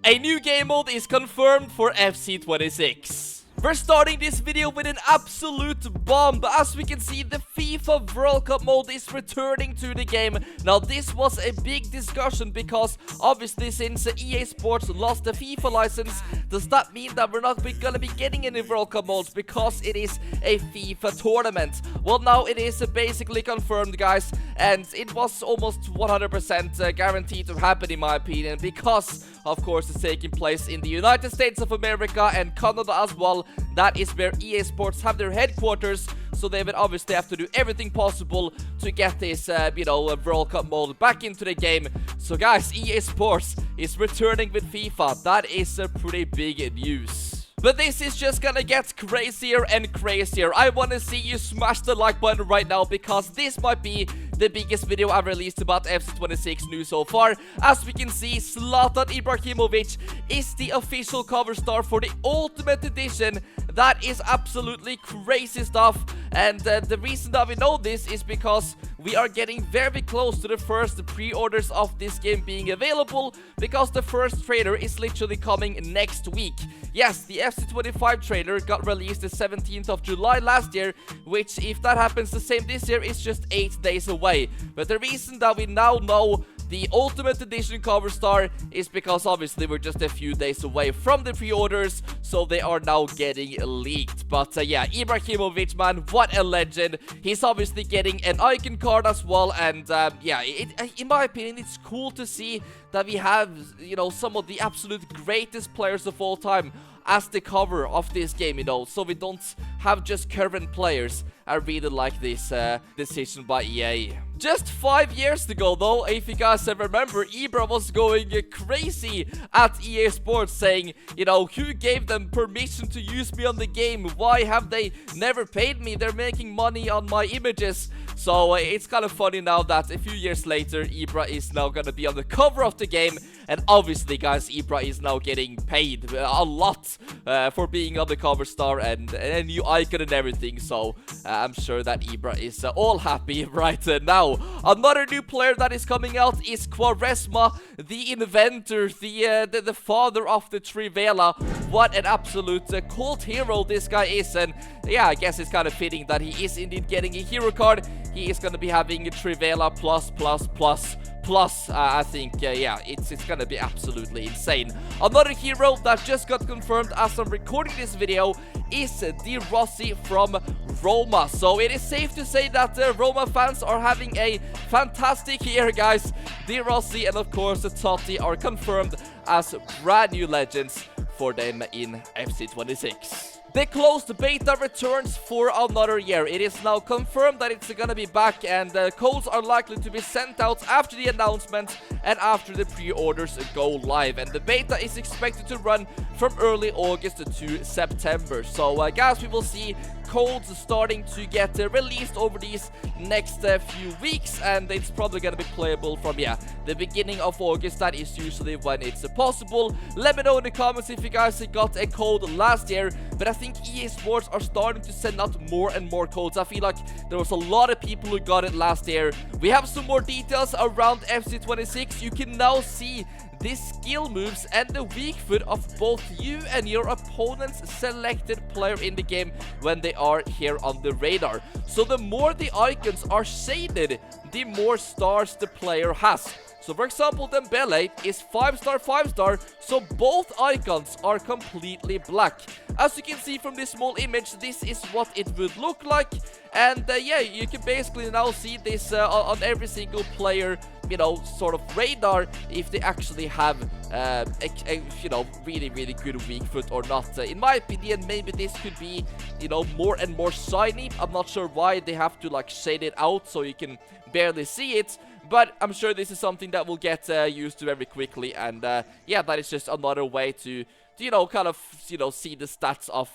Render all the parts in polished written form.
A new game mode is confirmed for FC26. We're starting this video with an absolute bomb. As we can see, the FIFA World Cup mode is returning to the game. Now, this was a big discussion because obviously since EA Sports lost the FIFA license, does that mean that we're not gonna be getting any World Cup modes because it is a FIFA tournament? Well, now it is basically confirmed, guys, and it was almost 100% guaranteed to happen in my opinion because, of course, it's taking place in the United States of America and Canada as well. That is where EA Sports have their headquarters, so they would obviously have to do everything possible to get this, World Cup mode back into the game. So guys, EA Sports is returning with FIFA. That is a pretty big news. But this is just gonna get crazier and crazier. I wanna see you smash the like button right now because this might be the biggest video I've released about FC26 news so far. As we can see, Zlatan Ibrahimovic is the official cover star for the Ultimate Edition. That is absolutely crazy stuff. And the reason that we know this is because we are getting very close to the first pre-orders of this game being available, because the first trailer is literally coming next week. Yes, the FC25 trailer got released the 17th of July last year, which, if that happens the same this year, is just 8 days away. But the reason that we now know the Ultimate Edition cover star is because obviously we're just a few days away from the pre-orders, so they are now getting leaked. But yeah, Ibrahimovic, man, what a legend. He's obviously getting an icon card as well, and yeah, in my opinion, it's cool to see that we have, you know, some of the absolute greatest players of all time as the cover of this game, you know, so we don't have just current players. I really like this decision by EA. Just 5 years ago, though, if you guys remember, Ibra was going crazy at EA Sports saying, you know, who gave them permission to use me on the game? Why have they never paid me? They're making money on my images. So it's kind of funny now that a few years later, Ibra is now gonna be on the cover of the game. And obviously, guys, Ibra is now getting paid a lot for being on the cover star and a new icon and everything. So I'm sure that Ibra is all happy right now. Another new player that is coming out is Quaresma, the inventor, the father of the Trivela. What an absolute cult hero this guy is. And yeah, I guess it's kind of fitting that he is indeed getting a hero card. He is going to be having a Trivela plus, I think, yeah, it's gonna be absolutely insane. Another hero that just got confirmed as I'm recording this video is De Rossi from Roma. So it is safe to say that Roma fans are having a fantastic year, guys. De Rossi and of course Totti are confirmed as brand new legends for them in FC26. The closed beta returns for another year. It is now confirmed that it's gonna be back, and codes are likely to be sent out after the announcement and after the pre-orders go live. And the beta is expected to run from early August to September. So guys, we will see codes starting to get released over these next few weeks, and it's probably gonna be playable from, yeah, the beginning of August. That is usually when it's possible. Let me know in the comments if you guys got a code last year, but I think EA Sports are starting to send out more and more codes. I feel like there was a lot of people who got it last year. We have some more details around FC26. You can now see the skill moves and the weak foot of both you and your opponent's selected player in the game when they are here on the radar. So the more the icons are shaded, the more stars the player has. So for example, Dembele is 5-star, 5-star, so both icons are completely black. As you can see from this small image, this is what it would look like. And yeah, you can basically now see this on every single player, you know, sort of radar, if they actually have you know, really good weak foot or not. In my opinion, maybe this could be, you know, more and more shiny. I'm not sure why they have to like shade it out so you can barely see it, but I'm sure this is something that will get used to very quickly. And yeah, that is just another way to you know, kind of, you know, see the stats of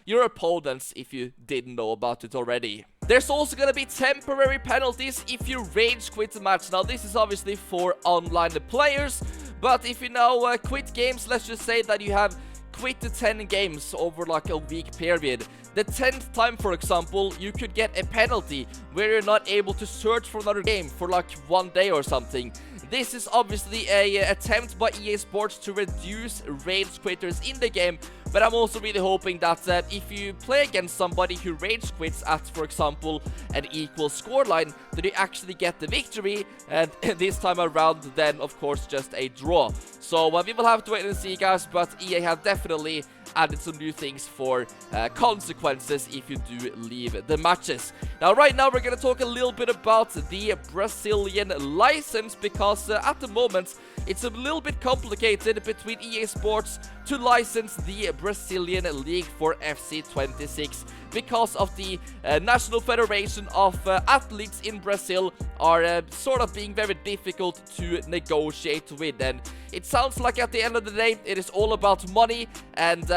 your opponents if you didn't know about it already. There's also gonna be temporary penalties if you rage quit the match. Now, this is obviously for online players, but if you now quit games, let's just say that you have quit the 10 games over like a week period. The 10th time, for example, you could get a penalty where you're not able to search for another game for like 1 day or something. This is obviously a attempt by EA Sports to reduce rage quitters in the game, but I'm also really hoping that if you play against somebody who rage quits at, for example, an equal scoreline, that you actually get the victory, and this time around, then of course just a draw. So we will have to wait and see, guys, but EA have definitely added some new things for consequences if you do leave the matches. Now, right now, we're going to talk a little bit about the Brazilian license, because at the moment, it's a little bit complicated between EA Sports to license the Brazilian League for FC26, because of the National Federation of Athletes in Brazil are sort of being very difficult to negotiate with. And it sounds like at the end of the day, it is all about money. And,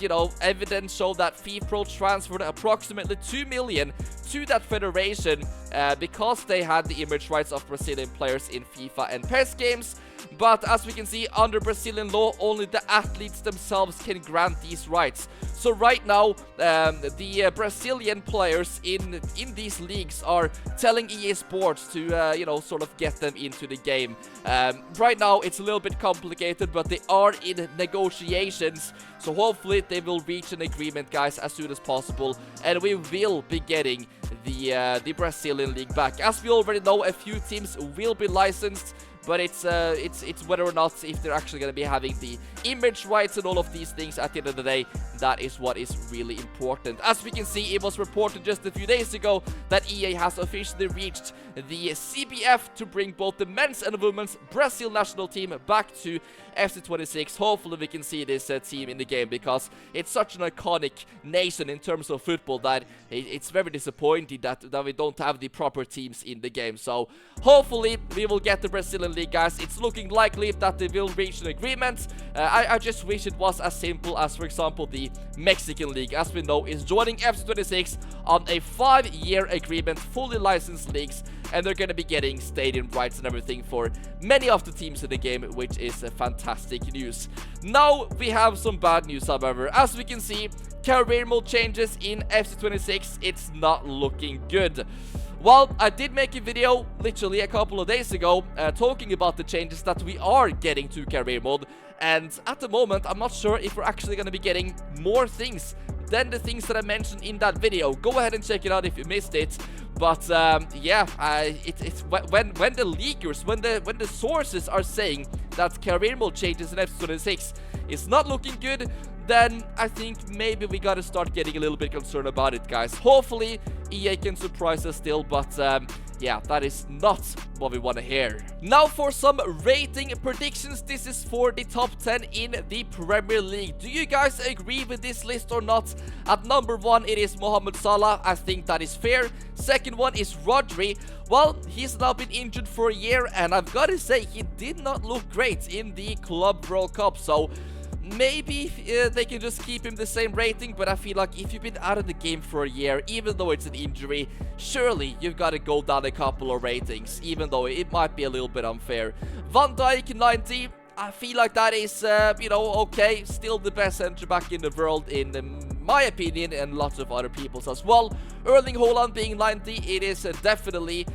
you know, evidence show that FIFPro transferred approximately 2 million to that federation because they had the image rights of Brazilian players in FIFA and PES games. But as we can see, under Brazilian law, only the athletes themselves can grant these rights. So right now, the Brazilian players in these leagues are telling EA Sports to, you know, sort of get them into the game. Right now, it's a little bit complicated, but they are in negotiations. So hopefully, they will reach an agreement, guys, as soon as possible. And we will be getting the Brazilian league back. As we already know, a few teams will be licensed, but it's whether or not if they're actually going to be having the image rights and all of these things at the end of the day. That is what is really important. As we can see, it was reported just a few days ago that EA has officially reached the CBF to bring both the men's and women's Brazil national team back to FC26. Hopefully we can see this team in the game, because it's such an iconic nation in terms of football that it's very disappointing that we don't have the proper teams in the game. So hopefully we will get the Brazilian league, guys. It's looking likely that they will reach an agreement. I just wish it was as simple as, for example, the Mexican league, as we know, is joining FC26 on a 5-year agreement, fully licensed leagues, and they're going to be getting stadium rights and everything for many of the teams in the game, which is fantastic news. Now we have some bad news, however. As we can see, career mode changes in FC26. It's not looking good. Well, I did make a video literally a couple of days ago talking about the changes that we are getting to career mode, and at the moment I'm not sure if we're actually going to be getting more things than the things that I mentioned in that video. Go ahead and check it out if you missed it. But yeah, it's when the leakers, when the sources are saying that career mode changes in FC26 is not looking good, then I think maybe we gotta start getting a little bit concerned about it, guys. Hopefully EA can surprise us still, but yeah, that is not what we want to hear. Now for some rating predictions. This is for the top 10 in the Premier League. Do you guys agree with this list or not? At number 1, it is Mohamed Salah. I think that is fair. Second one is Rodri. Well, he's now been injured for a year, and I've got to say, he did not look great in the Club World Cup. So maybe they can just keep him the same rating, but I feel like if you've been out of the game for a year, even though it's an injury, surely you've got to go down a couple of ratings, even though it might be a little bit unfair. Van Dijk 90, I feel like that is, you know, okay, still the best centre-back in the world in my opinion, and lots of other people's as well. Erling Haaland being 90, it is definitely,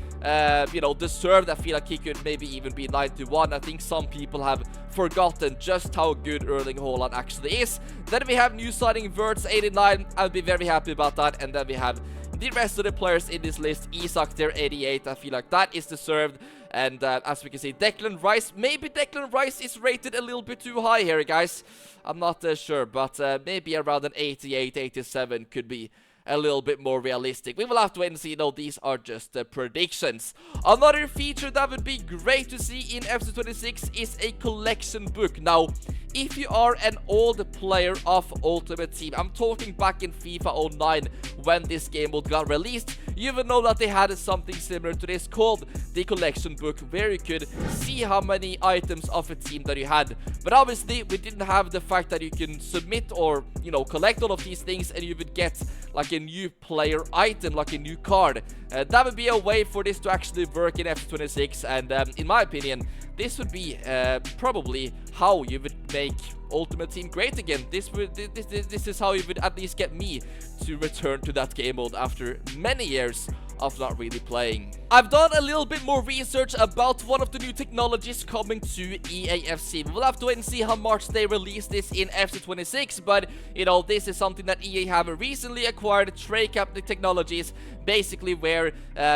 you know, deserved. I feel like he could maybe even be 91. I think some people have forgotten just how good Erling Haaland actually is. Then we have new signing Wirtz 89. I'll be very happy about that. And then we have the rest of the players in this list. Isak there 88. I feel like that is deserved. And as we can see, Declan Rice, maybe Declan Rice is rated a little bit too high here, guys. I'm not sure, but maybe around an 88, 87 could be a little bit more realistic. We will have to wait and see, though. These are just predictions. Another feature that would be great to see in FC26 is a collection book. Now, if you are an old player of Ultimate Team, I'm talking back in FIFA 09 when this game got released, you will know that they had something similar to this called the collection book, where you could see how many items of a team that you had. But obviously, we didn't have the fact that you can submit or, you know, collect all of these things and you would get like a new player item, like a new card. That would be a way for this to actually work in FC26, and in my opinion, this would be probably how you would make Ultimate Team great again. This is how you would at least get me to return to that game mode after many years of not really playing. I've done a little bit more research about one of the new technologies coming to EAFC. We'll have to wait and see how much they release this in FC26, but you know, this is something that EA have recently acquired, TradeCap Technologies, basically where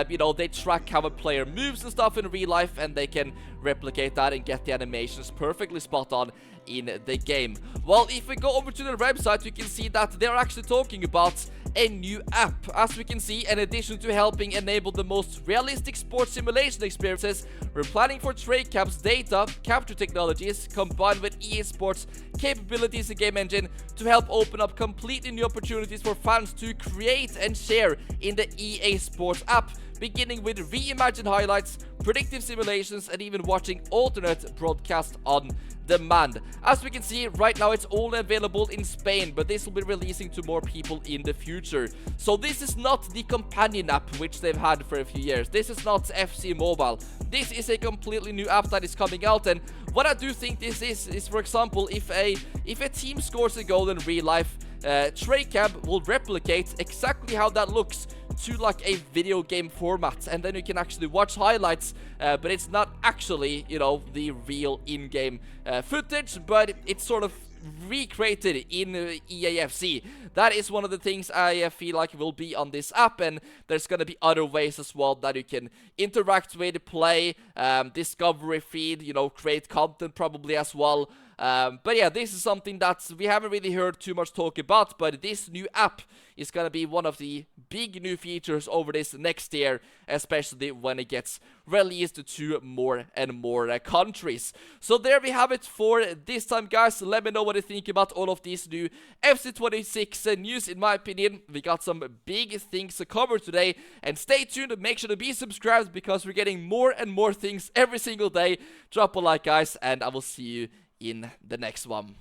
you know, they track how a player moves and stuff in real life, and they can replicate that and get the animations perfectly spot on in the game. Well, if we go over to their website, we can see that they're actually talking about a new app. As we can see, in addition to helping enable the most realistic sports simulation experiences, we're planning for TradeCap's data capture technologies combined with EA Sports capabilities in game engine to help open up completely new opportunities for fans to create and share in the EA Sports app, beginning with reimagined highlights, predictive simulations, and even watching alternate broadcasts on demand. As we can see, right now it's only available in Spain, but this will be releasing to more people in the future. So this is not the companion app which they've had for a few years. This is not FC Mobile. This is a completely new app that is coming out, and what I do think this is for example, if a team scores a goal in real life, TradeCap will replicate exactly how that looks to like a video game format, and then you can actually watch highlights, but it's not actually, you know, the real in-game footage, but it's sort of recreated in EAFC. That is one of the things I feel like will be on this app, and there's gonna be other ways as well that you can interact with, play, discovery feed, you know, create content probably as well. But yeah, this is something that we haven't really heard too much talk about, but this new app is gonna be one of the big new features over this next year, especially when it gets released to more and more countries. So there we have it for this time, guys. Let me know what you think about all of these new FC26 news. In my opinion, we got some big things to cover today, and stay tuned and make sure to be subscribed because we're getting more and more things every single day. Drop a like, guys, and I will see you in the next one.